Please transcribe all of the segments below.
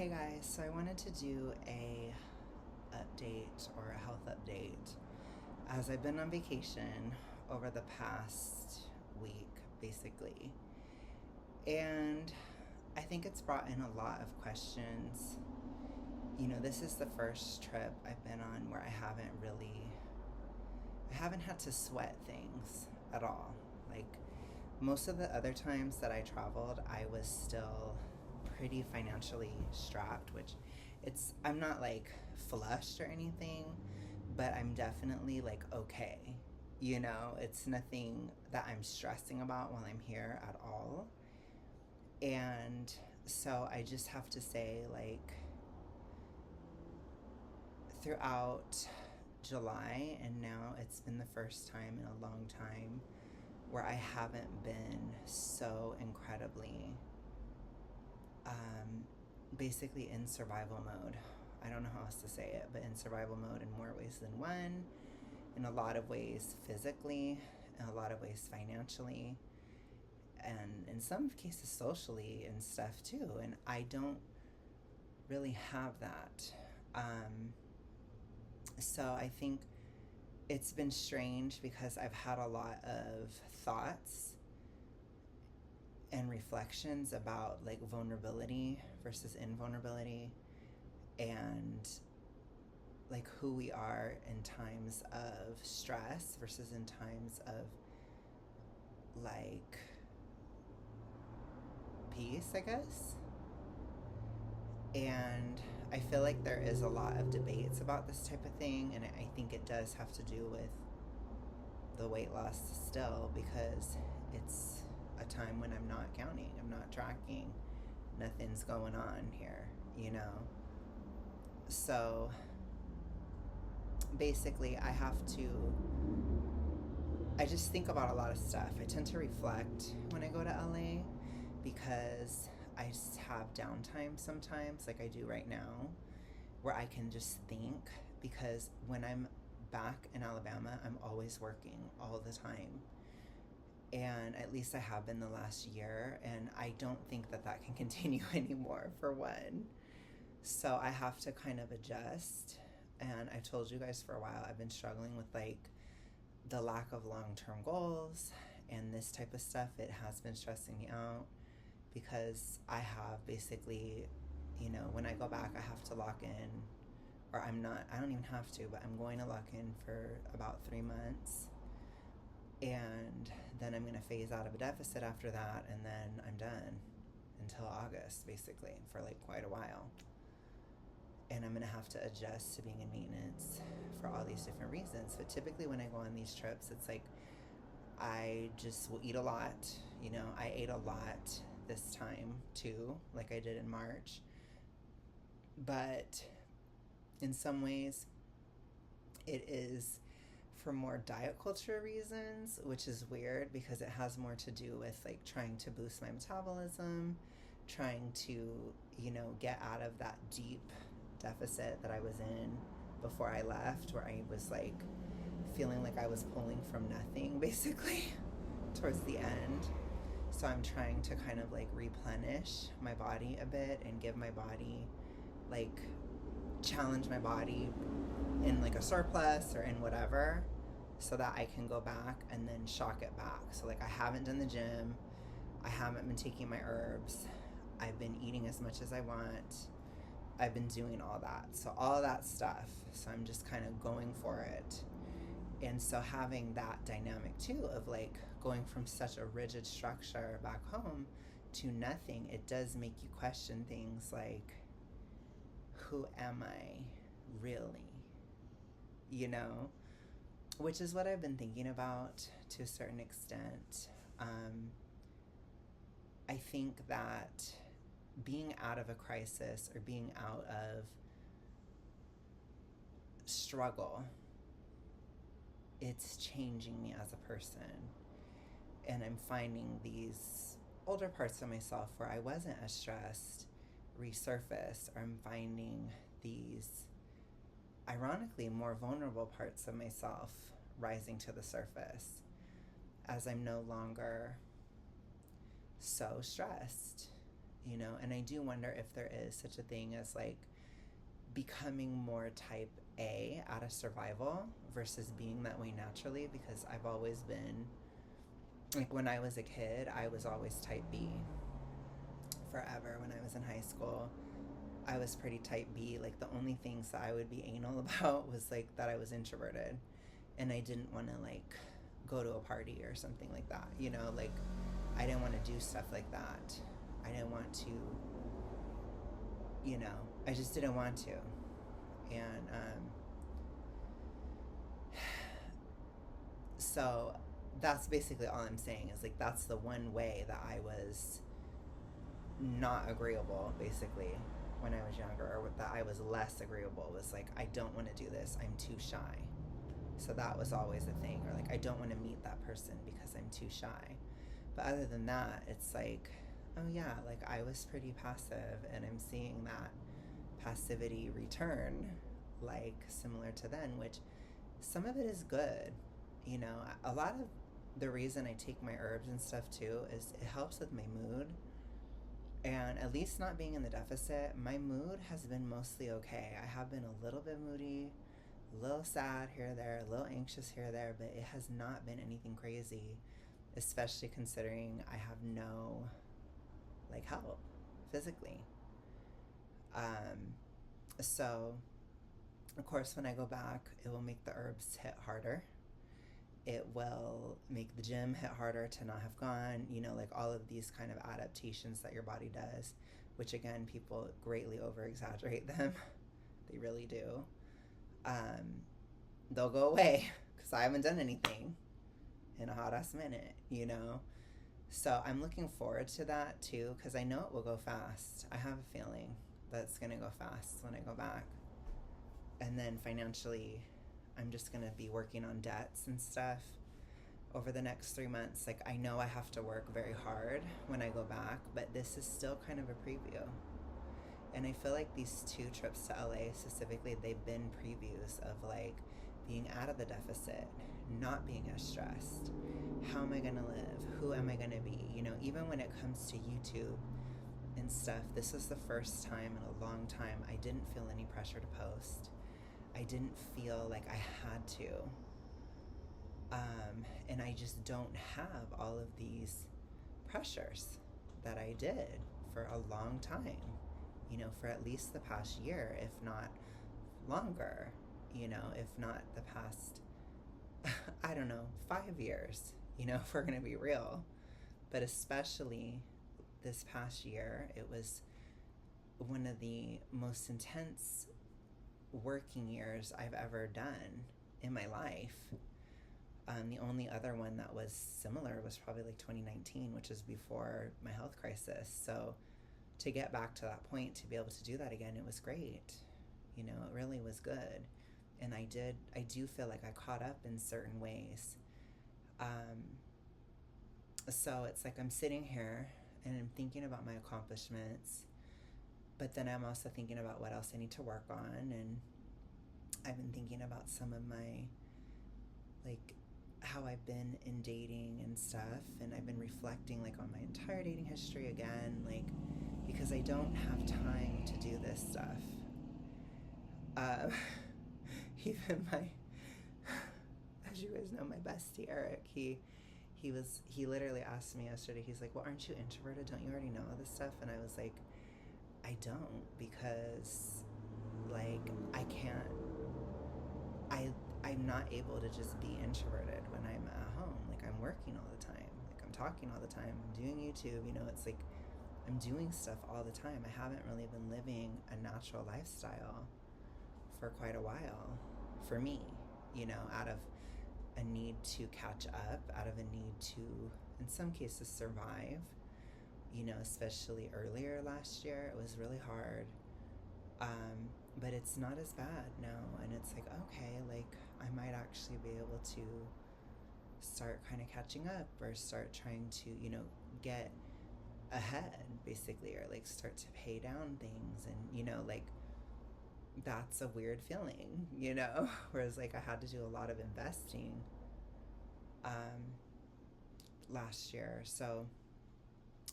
Hey guys, so I wanted to do a update or a health update as I've been on vacation over the past week basically. And I think it's brought in a lot of questions. This is the first trip I've been on where I haven't had to sweat things at all. Like most of the other times that I traveled, I was still pretty financially strapped, which I'm not like flushed or anything, but I'm definitely like okay. It's nothing that I'm stressing about while I'm here at all. And so I just have to say, like, throughout July, and now it's been the first time in a long time where I haven't been so incredibly basically in survival mode. I don't know how else to say it, but in survival mode in more ways than one. In a lot of ways physically, in a lot of ways financially, and in some cases socially and stuff too. And I don't really have that. So I think it's been strange because I've had a lot of thoughts and reflections about like vulnerability versus invulnerability, and like who we are in times of stress versus in times of like peace, I guess. And I feel like there is a lot of debates about this type of thing, and I think it does have to do with the weight loss still, because it's a time when I'm not counting, I'm not tracking, nothing's going on here. So basically, I just think about a lot of stuff. I tend to reflect when I go to LA because I just have downtime sometimes, like I do right now, where I can just think, because when I'm back in Alabama, I'm always working all the time. And at least I have been the last year, and I don't think that can continue anymore, for one. So I have to kind of adjust. And I told you guys for a while I've been struggling with like the lack of long-term goals and this type of stuff. It has been stressing me out because I have basically, when I go back, I have to lock in, or I don't even have to, but I'm going to lock in for about 3 months. And then I'm going to phase out of a deficit after that, and then I'm done until August, basically, for like quite a while. And I'm going to have to adjust to being in maintenance for all these different reasons. But typically when I go on these trips, it's like I just will eat a lot. I ate a lot this time too, like I did in March. But in some ways, it is for more diet culture reasons, which is weird because it has more to do with like trying to boost my metabolism, trying to, get out of that deep deficit that I was in before I left, where I was like feeling like I was pulling from nothing basically towards the end. So I'm trying to kind of like replenish my body a bit and give my body, like, challenge my body in like a surplus or in whatever, so that I can go back and then shock it back. So like I haven't done the gym, I haven't been taking my herbs, I've been eating as much as I want, I've been doing all that. So all that stuff. So I'm just kind of going for it. And so having that dynamic too of like going from such a rigid structure back home to nothing, it does make you question things like, who am I really? Which is what I've been thinking about to a certain extent. I think that being out of a crisis or being out of struggle, it's changing me as a person. And I'm finding these older parts of myself where I wasn't as stressed resurface, or I'm finding these ironically more vulnerable parts of myself rising to the surface as I'm no longer so stressed you know, and I do wonder if there is such a thing as like becoming more type A out of survival versus being that way naturally, because I've always been like, when I was a kid, I was always type B forever. When I was in high school, I was pretty type B. Like, the only things that I would be anal about was like that I was introverted and I didn't want to like go to a party or something like that, you know, like I didn't want to do stuff like that. I didn't want to, you know, I just didn't want to. And so that's basically all I'm saying, is like that's the one way that I was not agreeable, basically, when I was younger, or that I was less agreeable, was like, I don't want to do this, I'm too shy. So that was always a thing. Or like, I don't want to meet that person because I'm too shy. But other than that, it's like, oh yeah, like I was pretty passive, and I'm seeing that passivity return, like similar to then, which some of it is good. You know, a lot of the reason I take my herbs and stuff too is it helps with my mood. And at least not being in the deficit, my mood has been mostly okay. I have been a little bit moody, a little sad here or there, a little anxious here or there, but it has not been anything crazy, especially considering I have no like help physically. So of course when I go back, it will make the herbs hit harder. It will make the gym hit harder to not have gone, you know, like all of these kind of adaptations that your body does, which again, people greatly over exaggerate them. They really do. They'll go away because I haven't done anything in a hot ass minute, you know? So I'm looking forward to that too, because I know it will go fast. I have a feeling that it's going to go fast when I go back. And then financially, I'm just going to be working on debts and stuff over the next 3 months. Like, I know I have to work very hard when I go back, but this is still kind of a preview. And I feel like these 2 trips to LA specifically, they've been previews of like being out of the deficit, not being as stressed. How am I going to live? Who am I going to be? You know, even when it comes to YouTube and stuff, this is the first time in a long time I didn't feel any pressure to post. I didn't feel like I had to. And I just don't have all of these pressures that I did for a long time, you know, for at least the past year, if not longer, you know, if not the past, I don't know, 5 years, you know, if we're going to be real. But especially this past year, it was one of the most intense working years I've ever done in my life. The only other one that was similar was probably like 2019, which is before my health crisis. So to get back to that point, to be able to do that again, it was great. You know, it really was good. And I do feel like I caught up in certain ways. So it's like I'm sitting here and I'm thinking about my accomplishments, but then I'm also thinking about what else I need to work on. And I've been thinking about some of my, like, how I've been in dating and stuff, and I've been reflecting like on my entire dating history again, like, because I don't have time to do this stuff. Even my, as you guys know, my bestie Eric, he literally asked me yesterday, he's like, well, aren't you introverted? Don't you already know all this stuff? And I was like, I don't, because like I'm not able to just be introverted when I'm at home. Like, I'm working all the time. Like, I'm talking all the time. I'm doing YouTube. You know, it's like I'm doing stuff all the time. I haven't really been living a natural lifestyle for quite a while for me, you know, out of a need to catch up, out of a need to, in some cases, survive, you know, especially earlier last year. It was really hard. But it's not as bad now, and it's like, okay, like I might actually be able to start kind of catching up, or start trying to, you know, get ahead basically, or like start to pay down things. And, you know, like that's a weird feeling, you know, whereas like I had to do a lot of investing last year. So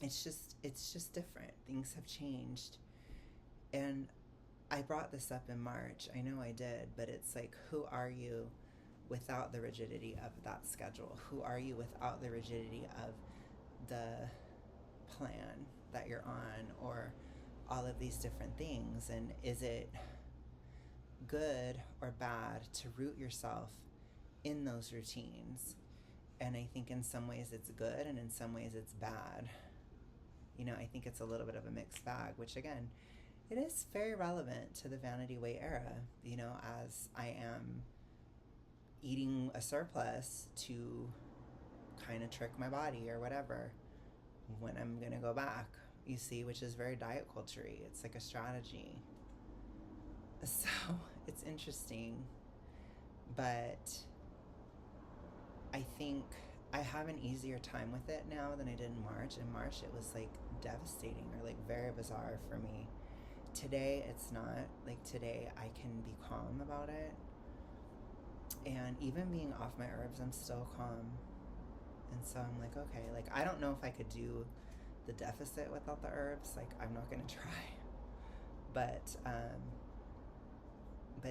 it's just different. Things have changed. And I brought this up in March. I know I did, but it's like, who are you without the rigidity of that schedule? Who are you without the rigidity of the plan that you're on, or all of these different things? And is it good or bad to root yourself in those routines? And I think in some ways it's good, and in some ways it's bad. I think it's a little bit of a mixed bag, which again, it is very relevant to the vanity weight era, as I am eating a surplus to kind of trick my body or whatever when I'm going to go back, you see, which is very diet culture-y. It's like a strategy. So it's interesting, but I think I have an easier time with it now than I did in March. In March, it was like devastating, or like very bizarre for me. Today, it's not. Like today, I can be calm about it. And even being off my herbs, I'm still calm. And so I'm like, okay, like I don't know if I could do the deficit without the herbs. Like I'm not gonna try. But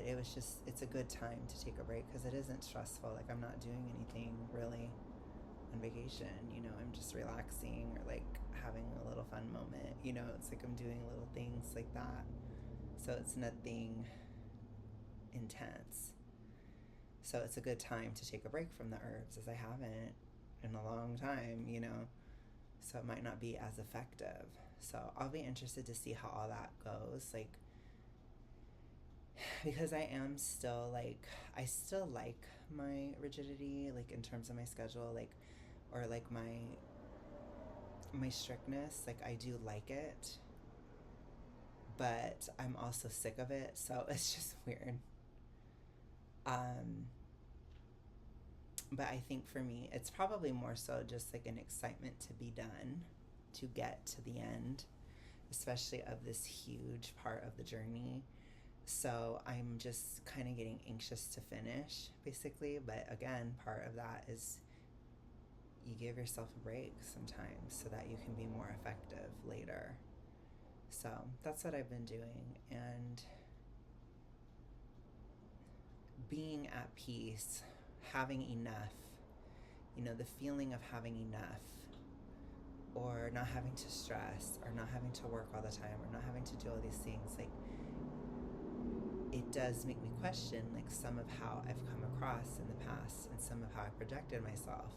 it was just, it's a good time to take a break because it isn't stressful. Like I'm not doing anything really on vacation, I'm just relaxing or like having a little fun moment, it's like I'm doing little things like that. So it's nothing intense. So it's a good time to take a break from the herbs, as I haven't in a long time, so it might not be as effective. So I'll be interested to see how all that goes, like, because I am still like, I still like my rigidity, like in terms of my schedule, like, or like my strictness, like I do like it, but I'm also sick of it, so it's just weird. But I think for me, it's probably more so just like an excitement to be done, to get to the end, especially of this huge part of the journey. So I'm just kind of getting anxious to finish, basically. But again, part of that is you give yourself a break sometimes so that you can be more effective later. So that's what I've been doing. And being at peace, having enough, the feeling of having enough, or not having to stress, or not having to work all the time, or not having to do all these things, like, it does make me question, like, some of how I've come across in the past and some of how I projected myself.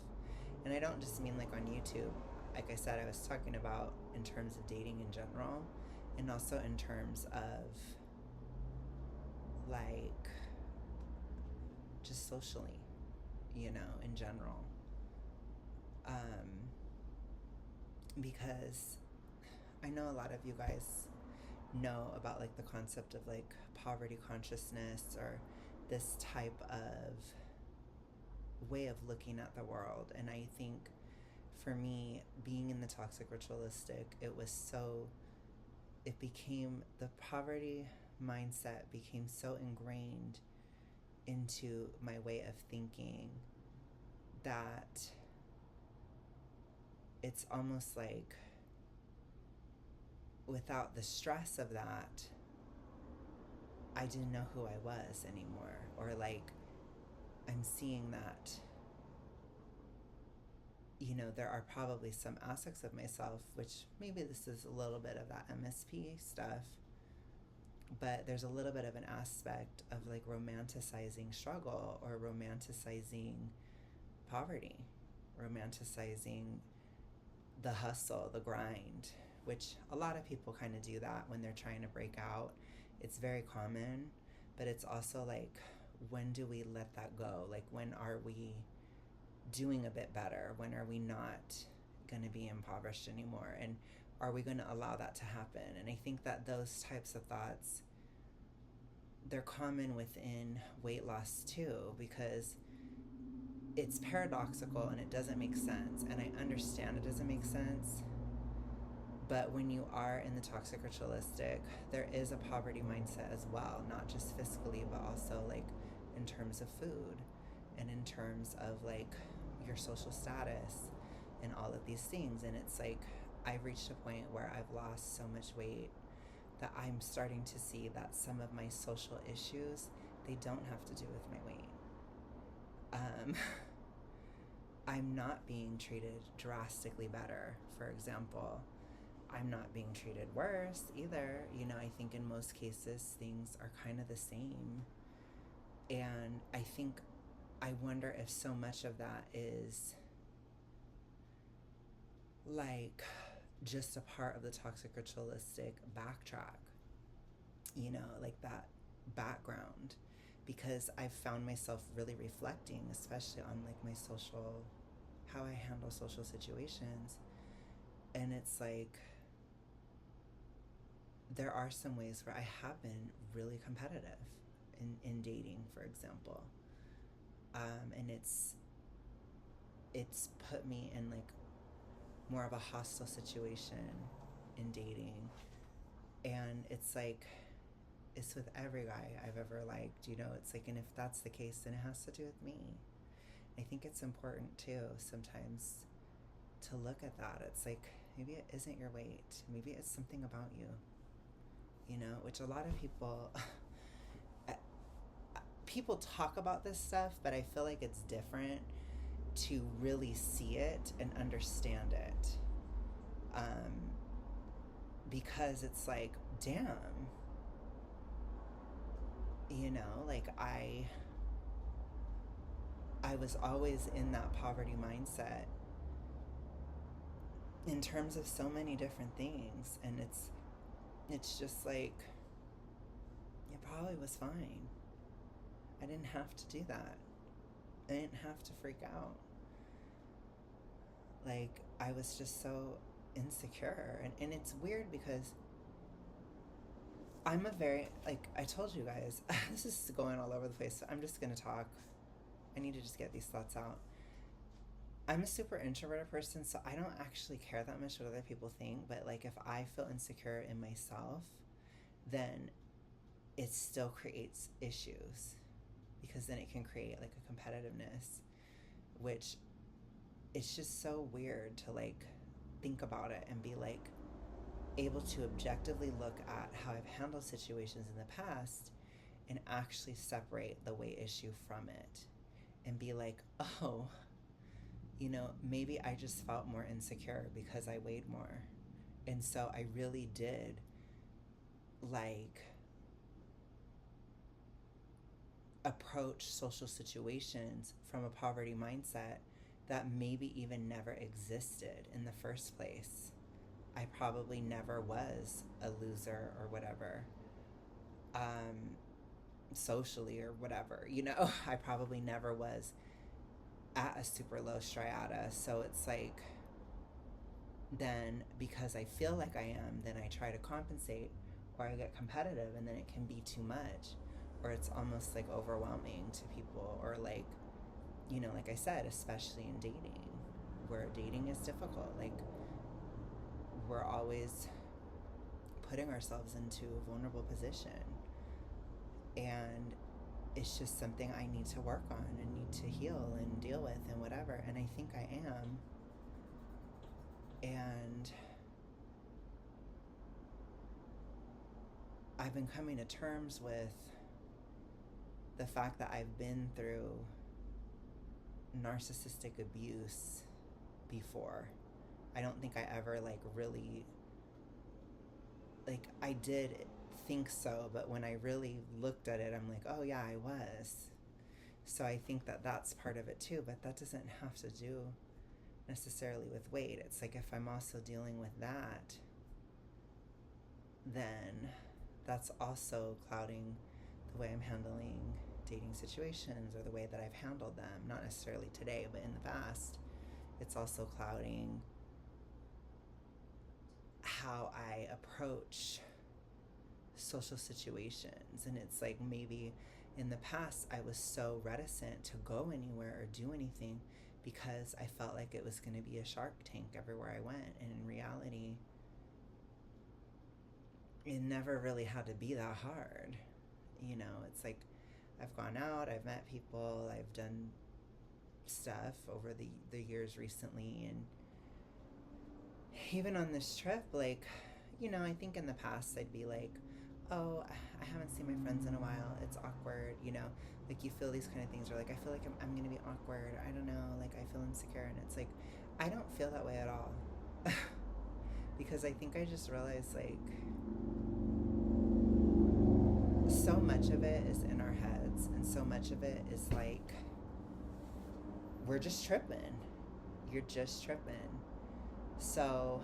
And I don't just mean like on YouTube. Like I said, I was talking about in terms of dating in general, and also in terms of like just socially, in general. Because I know a lot of you guys know about like the concept of like poverty consciousness, or this type of way of looking at the world. And I think for me, being in the toxic ritualistic, it became, the poverty mindset became so ingrained into my way of thinking that it's almost like without the stress of that, I didn't know who I was anymore. Or like, I'm seeing that, there are probably some aspects of myself, which maybe this is a little bit of that MSP stuff, but there's a little bit of an aspect of like romanticizing struggle, or romanticizing poverty, romanticizing the hustle, the grind, which a lot of people kind of do that when they're trying to break out. It's very common, but it's also like, when do we let that go? Like, when are we doing a bit better? When are we not going to be impoverished anymore? And are we going to allow that to happen? And I think that those types of thoughts, they're common within weight loss too, because it's paradoxical and it doesn't make sense. And I understand it doesn't make sense. But when you are in the toxic ritualistic, there is a poverty mindset as well, not just fiscally, but also like in terms of food, and in terms of like your social status and all of these things. And it's like, I've reached a point where I've lost so much weight that I'm starting to see that some of my social issues, they don't have to do with my weight. Um, I'm not being treated drastically better, for example. I'm not being treated worse either. You know, I think in most cases things are kind of the same. And I wonder if so much of that is like just a part of the toxic ritualistic backtrack, you know, like that background. Because I've found myself really reflecting, especially on like my social, how I handle social situations. And it's like, there are some ways where I have been really competitive in dating, for example. And it's put me in like more of a hostile situation in dating. And it's like, it's with every guy I've ever liked, you know, it's like, and if that's the case, then it has to do with me. I think it's important too sometimes to look at that. It's like, maybe it isn't your weight, maybe it's something about you, you know, which a lot of people, people talk about this stuff, but I feel like it's different to really see it and understand it. Um, because it's like, damn, you know, like I was always in that poverty mindset in terms of so many different things, and it's just like, it probably was fine. I didn't have to do that. I didn't have to freak out. Like, I was just so insecure. And it's weird because I'm a very, like, I told you guys, this is going all over the place. So I'm just going to talk. I need to just get these thoughts out. I'm a super introverted person, so I don't actually care that much what other people think. But, like, if I feel insecure in myself, then it still creates issues, because then it can create, like, a competitiveness, which it's just so weird to, like, think about it and be, like, able to objectively look at how I've handled situations in the past and actually separate the weight issue from it and be like, oh, you know, maybe I just felt more insecure because I weighed more. And so I really did, like, approach social situations from a poverty mindset that maybe even never existed in the first place. I probably never was a loser or whatever, um, socially or whatever, you know. I probably never was at a super low striata. So it's like, then because I feel like I am, then I try to compensate, or I get competitive, and then it can be too much, or it's almost like overwhelming to people, or like, you know, like I said, especially in dating, where dating is difficult. Like, we're always putting ourselves into a vulnerable position, and it's just something I need to work on and need to heal and deal with and whatever. And I think I am. And I've been coming to terms with the fact that I've been through narcissistic abuse before. I don't think I ever, like, really, like, I did think so, but when I really looked at it, I'm like, oh yeah, I was. So I think that that's part of it too, but that doesn't have to do necessarily with weight. It's like, if I'm also dealing with that, then that's also clouding the way I'm handling dating situations, or the way that I've handled them. Not necessarily today, but in the past. It's also clouding how I approach social situations. And it's like, maybe in the past I was so reticent to go anywhere or do anything because I felt like it was going to be a shark tank everywhere I went. And in reality, it never really had to be that hard. You know, it's like, I've gone out, I've met people, I've done stuff over the years recently, and even on this trip, like, I think in the past I'd be like, oh, I haven't seen my friends in a while. It's awkward, Like, you feel these kind of things, or like, I feel like I'm going to be awkward. I don't know. Like, I feel insecure. And it's like, I don't feel that way at all. Because I think I just realized, like, so much of it is in our heads, and so much of it is like, we're just tripping. You're just tripping. So,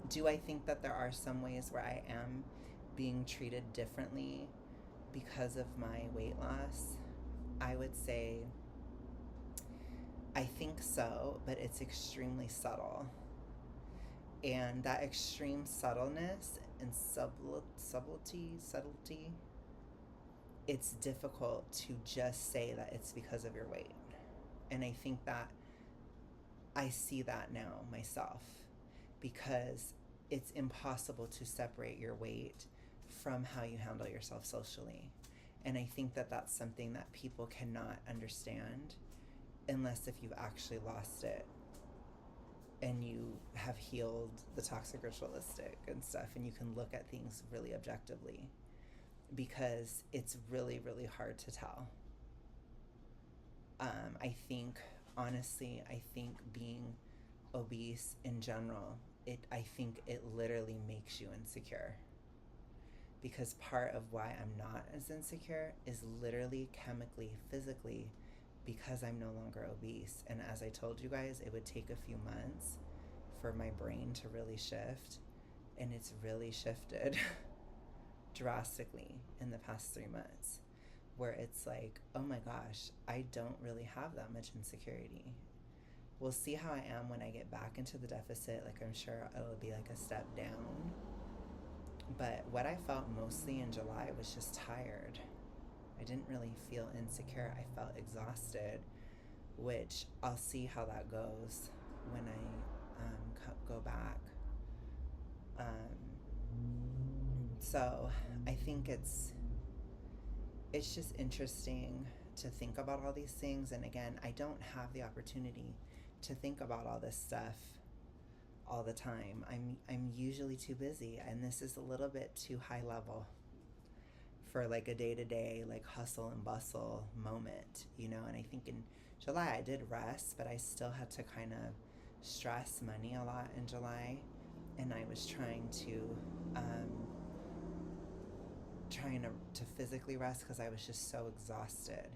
do I think that there are some ways where I am being treated differently because of my weight loss? I would say I think so, but it's extremely subtle. And that extreme subtleness and subtlety, it's difficult to just say that it's because of your weight. And I think that I see that now myself, because it's impossible to separate your weight from how you handle yourself socially. And I think that that's something that people cannot understand unless if you've actually lost it and you have healed the toxic ritualistic and stuff, and you can look at things really objectively, because it's really, really hard to tell. I think, honestly, being obese in general, I think it literally makes you insecure, because part of why I'm not as insecure is literally chemically, physically, because I'm no longer obese. And as I told you guys, it would take a few months for my brain to really shift, and it's really shifted drastically in the past 3 months, where it's like, oh my gosh, I don't really have that much insecurity. We'll see how I am when I get back into the deficit. Like, I'm sure it'll be like a step down. But what I felt mostly in July was just tired. I didn't really feel insecure. I felt exhausted, which I'll see how that goes when I go back. So I think it's just interesting to think about all these things. And again, I don't have the opportunity to think about all this stuff all the time. I'm usually too busy, and this is a little bit too high level for like a day-to-day like hustle and bustle moment, And I think in July I did rest, but I still had to kind of stress money a lot in July, and I was trying to physically rest because I was just so exhausted,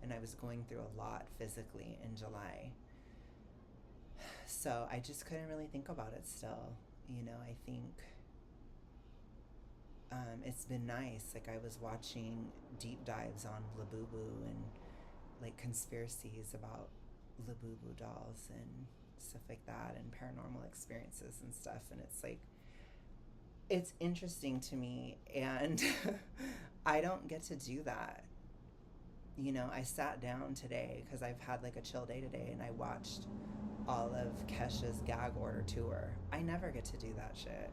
and I was going through a lot physically in July. So I just couldn't really think about it still. I think it's been nice. Like, I was watching deep dives on Labubu and like conspiracies about Labubu dolls and stuff like that, and paranormal experiences and stuff. And it's like, it's interesting to me, and I don't get to do that. I sat down today because I've had like a chill day today, and I watched all of Kesha's gag order tour. I never get to do that shit.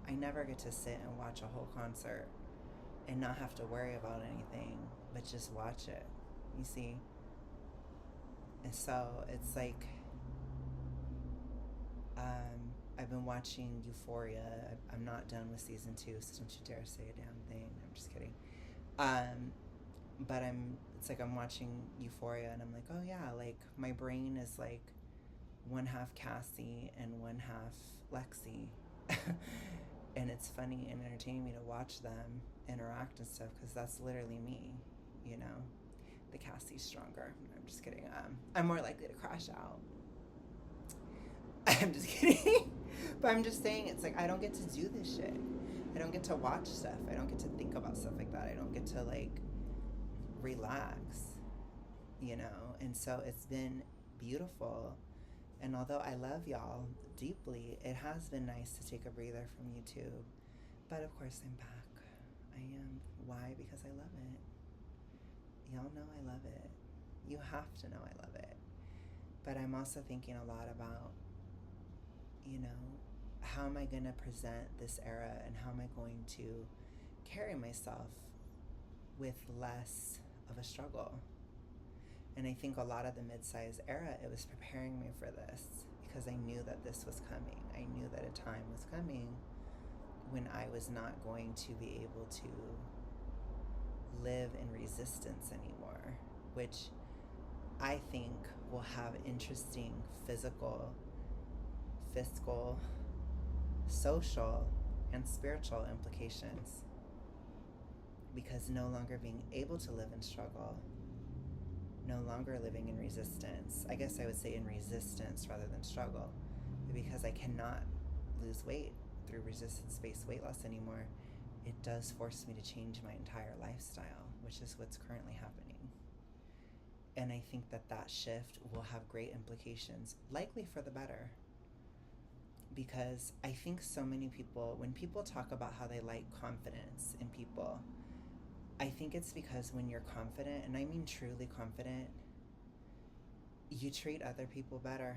I never get to sit and watch a whole concert and not have to worry about anything, but just watch it. You see? And so it's like, I've been watching Euphoria. I'm not done with season 2, so don't you dare say a damn thing. I'm just kidding. But it's like I'm watching Euphoria, and I'm like, oh yeah, like my brain is like one half Cassie and one half Lexi. And it's funny and entertaining me to watch them interact and stuff, because that's literally me, The Cassie's stronger. I'm just kidding. I'm more likely to crash out. I'm just kidding. But I'm just saying, it's like, I don't get to do this shit. I don't get to watch stuff. I don't get to think about stuff like that. I don't get to like relax, And so it's been beautiful. And although I love y'all deeply, it has been nice to take a breather from YouTube. But of course I'm back. I am. Why? Because I love it. Y'all know I love it. You have to know I love it. But I'm also thinking a lot about, how am I going to present this era, and how am I going to carry myself with less of a struggle? And I think a lot of the mid-size era, it was preparing me for this, because I knew that this was coming. I knew that a time was coming when I was not going to be able to live in resistance anymore, which I think will have interesting physical, fiscal, social, and spiritual implications. Because no longer being able to live in struggle, no longer living in resistance, I guess I would say in resistance rather than struggle, because I cannot lose weight through resistance-based weight loss anymore, it does force me to change my entire lifestyle, which is what's currently happening. And I think that that shift will have great implications, likely for the better. Because I think so many people, when people talk about how they like confidence in people, I think it's because when you're confident, and I mean truly confident, you treat other people better.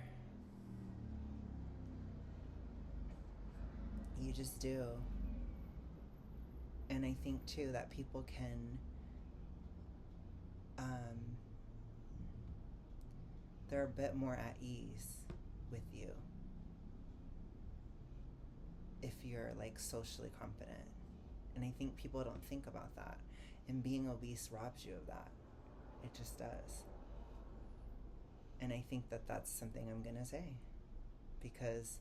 You just do. And I think too that people can, they're a bit more at ease with you if you're like socially confident. And I think people don't think about that. And being obese robs you of that. It just does. And I think that that's something I'm gonna say, because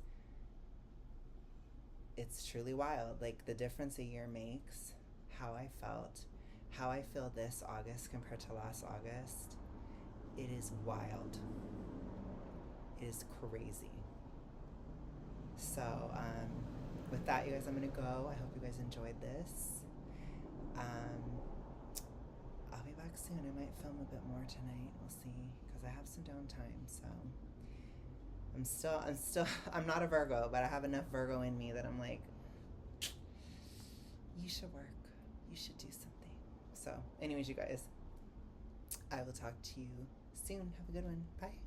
it's truly wild. Like the difference a year makes, how I felt, how I feel this August compared to last August, it is wild. It is crazy. So with that, you guys, I'm gonna go. I hope you guys enjoyed this. I'll be back soon. I might film a bit more tonight. We'll see, because I have some downtime. So I'm not a Virgo, but I have enough Virgo in me that I'm like, you should work. You should do something. So anyways, you guys, I will talk to you soon. Have a good one. Bye.